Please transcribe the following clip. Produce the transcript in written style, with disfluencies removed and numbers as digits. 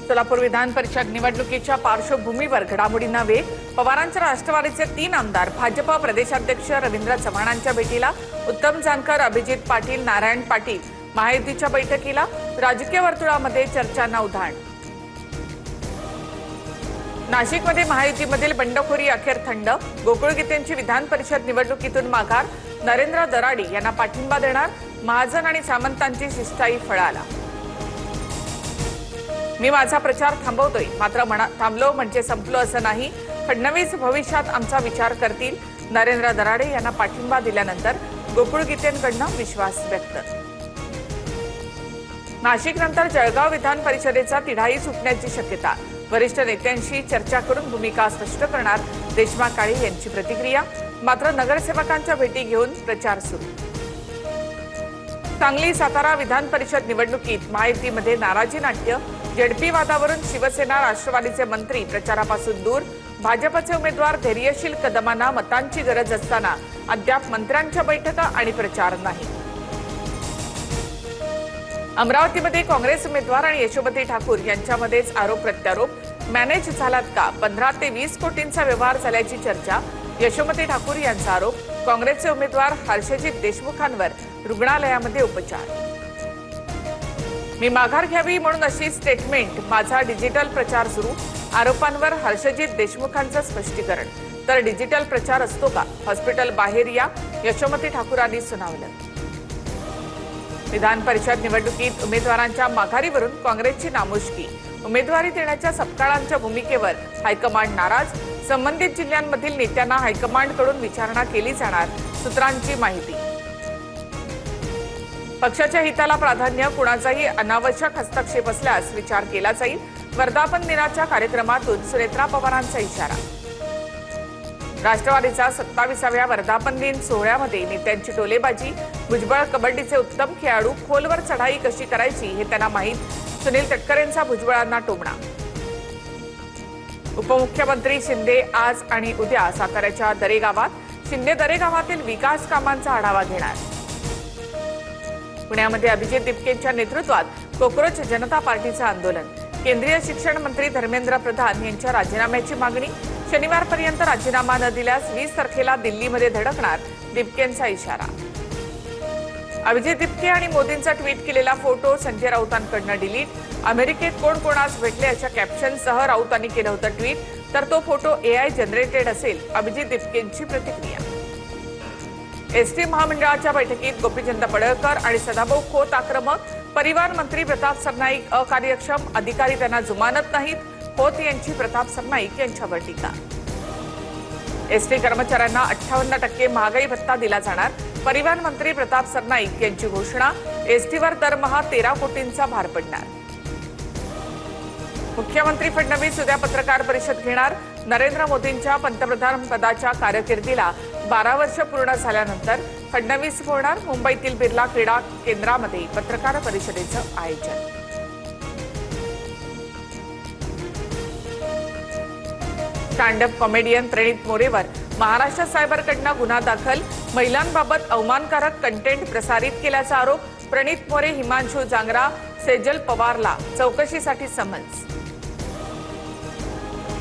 सोलापूर विधान परिषद निवडणुकीच्या पार्श्वभूमीवर घडामोडींना वेग। पवारांच्या राष्ट्रवादीचे 3 आमदार भाजपा प्रदेशाध्यक्ष रवींद्र चव्हाणांच्या भेटीला, उत्तम जानकर, अभिजित पाटील, नारायण पाटील महायुतीच्या बैठकीला, राजकीय वर्तुळामध्ये चर्चांना उधाण। नाशिकमध्ये महायुतीमधील बंडखोरी अखेर थंड, गोकुळ गीतेंची विधान परिषद निवडणुकीतून माघार, नरेंद्र दराडी यांना पाठिंबा देणार, महाजन आणि सामंतांची शिष्टाई फळाला। मी माझा प्रचार थांबवतोय, मात्र थांबलो म्हणजे संपलो असं नाही, फडणवीस भविष्यात आमचा विचार करतील, नरेंद्र दराडे यांना पाठिंबा दिल्यानंतर गोकुळ गीतेंकडून विश्वास व्यक्त। नाशिकनंतर जळगाव विधान परिषदेचा तिढाही सुटण्याची शक्यता, वरिष्ठ नेत्यांशी चर्चा करून भूमिका स्पष्ट करणार देशमुख काळे यांची प्रतिक्रिया, मात्र नगरसेवकांच्या भेटी घेऊन प्रचार सुरू। सांगली सातारा विधान परिषद निवडणुकीत महायुतीमध्ये नाराजी नाट्य, जेडपी वादावरून शिवसेना राष्ट्रवादीचे मंत्री प्रचारापासून दूर, भाजपचे उमेदवार धैर्यशील कदमांना मतांची गरज असताना अद्याप मंत्र्यांच्या बैठका आणि प्रचार नाही। अमरावतीमध्ये काँग्रेस उमेदवार आणि यशोमती ठाकूर यांच्यामध्येच आरोप प्रत्यारोप, मॅनेज झालात का, 15 ते 20 कोटींचा व्यवहार झाल्याची चर्चा, यशोमती ठाकूर यांचा आरोप, काँग्रेसचे उमेदवार हर्षजित देशमुखांवर रुग्णालयामध्ये उपचार। मी माघार घ्यावी म्हणून अशी स्टेटमेंट, माझा डिजिटल प्रचार सुरू, आरोपांवर हर्षजित देशमुखांचं स्पष्टीकरण, तर डिजिटल प्रचार असतो का, हॉस्पिटल बाहेर या, यशोमती ठाकूरांनी सुनावलं। विधान परिषद निवडणुकीत उमेदवारांच्या माघारीवरून काँग्रेसची नामुष्की, उमेदवारी देण्याच्या सपकाळांच्या भूमिकेवर हायकमांड नाराज, संबंधित जिल्ह्यांमधील नेत्यांना हायकमांडकडून विचारणा केली जाणार, सूत्रांची माहिती। पक्षाच्या हिताला प्राधान्य, कुणाचाही अनावश्यक हस्तक्षेप असल्यास विचार केला जाईल, वर्धापन दिनाच्या कार्यक्रमातून सुनेत्रा पवारांचा इशारा। राष्ट्रवादीचा 27व्या वर्धापन दिन सोहळ्यामध्ये नेत्यांची टोलेबाजी, भुजबळ कबड्डीचे उत्तम खेळाडू, खोलवर चढाई कशी करायची हे त्यांना माहीत, सुनील तटकरेंचा भुजबळांना टोमणा। उपमुख्यमंत्री शिंदे आज आणि उद्या साताऱ्याच्या दरेगावात, शिंदे दरेगावातील विकास कामांचा आढावा घेणार। पुण्यामध्ये अभिजित दिपकेंच्या नेतृत्वात कोक्रोच जनता पार्टीचं आंदोलन, केंद्रीय शिक्षण मंत्री धर्मेंद्र प्रधान यांच्या राजीनाम्याची मागणी, शनिवारपर्यंत राजीनामा न दिल्यास 20 तारखेला दिल्लीमध्ये धडकणार, दिपकेंचा इशारा। अभिजित दिपके आणि मोदींचा ट्विट केलेला फोटो संजय राऊतांकडून डिलीट, अमेरिकेत कोण कोणास भेटले अशा कॅप्शनसह राऊतांनी केलं होतं ट्विट, तर तो फोटो AI जनरेटेड असेल, अभिजित दिपकेंची प्रतिक्रिया। एसटी महामंडळाच्या बैठकीत गोपीचंद पडळकर आणि सदाभाऊ खोत आक्रमक, परिवहन मंत्री प्रताप सरनाईक अकार्यक्षम, अधिकारी त्यांना जुमानत नाहीत, खोत यांची प्रताप सरनाईक यांच्यावर टीका। एसटी कर्मचाऱ्यांना 58% महागाई भत्ता दिला जाणार, परिवहन मंत्री प्रताप सरनाईक यांची घोषणा, एसटीवर दरमहा 13 कोटींचा भार पडणार। मुख्यमंत्री फडणवीस उद्या पत्रकार परिषद घेणार, नरेंद्र मोदींच्या पंतप्रधान पदाच्या कारकिर्दीला 12 वर्ष पूर्ण झाल्यानंतर फडणवीस होणार मुंबईतील बिर्ला क्रीडा केंद्रामध्ये पत्रकार परिषदेचं आयोजन। स्टँडअप कॉमेडियन प्रणित मोरेवर महाराष्ट्र सायबरकडून गुन्हा दाखल, महिलांबाबत अवमानकारक कंटेंट प्रसारित केल्याचा आरोप, प्रणित मोरे, हिमांशू जांगरा, सेजल पवारला चौकशीसाठी समन्स।